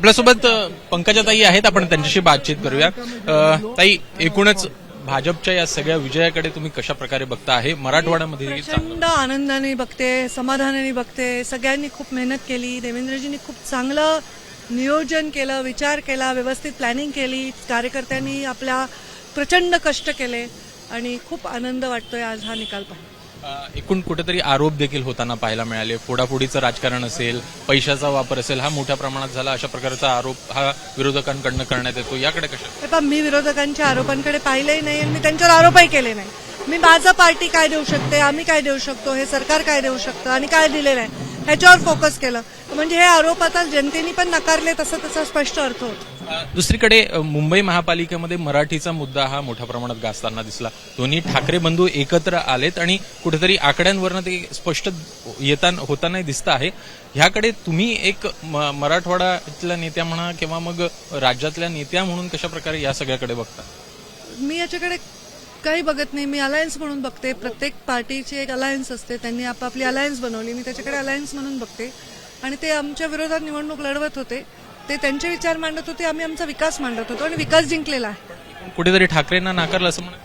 आपल्यासोबत पंकजाताई आहेत, आपण त्यांच्याशी बातचीत करूया. ताई, एकूणच भाजपच्या या सगळ्या विजयाकडे तुम्ही कशा प्रकारे बघता? आहे मराठवाड्यामध्ये प्रचंड आनंदाने बघते, समाधानाने बघते. सगळ्यांनी खूप मेहनत केली, देवेंद्रजींनी खूप चांगलं नियोजन केलं, विचार केला, व्यवस्थित प्लॅनिंग केली, कार्यकर्त्यांनी आपल्या प्रचंड कष्ट केले आणि खूप आनंद वाटतोय आज हा निकाल पाहून. एकूण कुठेतरी आरोप देखील होताना पाहायला मिळाले. फोडाफोडीचं राजकारण असेल, पैशाचा वापर असेल, हा मोठ्या प्रमाणात झाला, अशा प्रकारचा आरोप हा विरोधकांकडनं करण्यात येतो. याकडे कशा? मी विरोधकांच्या आरोपांकडे पाहिलंही नाही आणि मी त्यांच्यावर आरोपही केले नाही. मी माझं पार्टी काय देऊ शकते, आम्ही काय देऊ शकतो, हे सरकार काय देऊ शकतं आणि काय दिलेलं आहे ह्याच्यावर फोकस केलं. म्हणजे हे आरोप आता जनतेने पण नकारले, तसं त्याचा स्पष्ट अर्थ होतो. दुसरीकडे मुंबई महापालिकेमध्ये मराठीचा मुद्दा हा मोठ्या प्रमाणात गाजताना दिसला. दोन्ही ठाकरे बंधू एकत्र आलेत आणि कुठेतरी आकड्यांवरनं ते स्पष्ट होताना दिसतं आहे. ह्याकडे तुम्ही एक मराठवाड्यातल्या नेत्या म्हणा किंवा मग राज्यातल्या नेत्या म्हणून कशा प्रकारे या सगळ्याकडे बघता? मी याच्याकडे काही बघत नाही. मी अलायन्स म्हणून बघते. प्रत्येक पार्टीची एक अलायन्स असते, त्यांनी आपापली अलायन्स बनवली. मी त्याच्याकडे अलायन्स म्हणून बघते आणि ते आमच्या विरोधात निवडणूक लढवत होते, ते त्यांचे विचार मांडत होते, आम्ही आमचा विकास मांडत होतो आणि विकास जिंकलेला आहे. कुठेतरी ठाकरेंना नाकारलं असं म्हणा?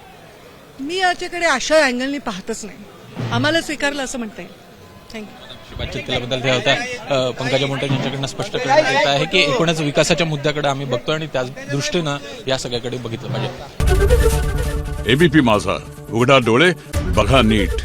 मी याच्याकडे अशा अँगलनी पाहतच नाही. आम्हाला स्वीकारलं असं म्हणता येईल. थँक्यू. बातचीत केल्याबद्दल ते होता पंकजा मुंडे यांच्याकडनं स्पष्ट करण्यात येत आहे की एकूणच विकासाच्या मुद्द्याकडे आम्ही बघतो आणि त्या दृष्टीनं या सगळ्याकडे बघितलं पाहिजे. एबीपी माझा, उघडा डोळे बघा नीट.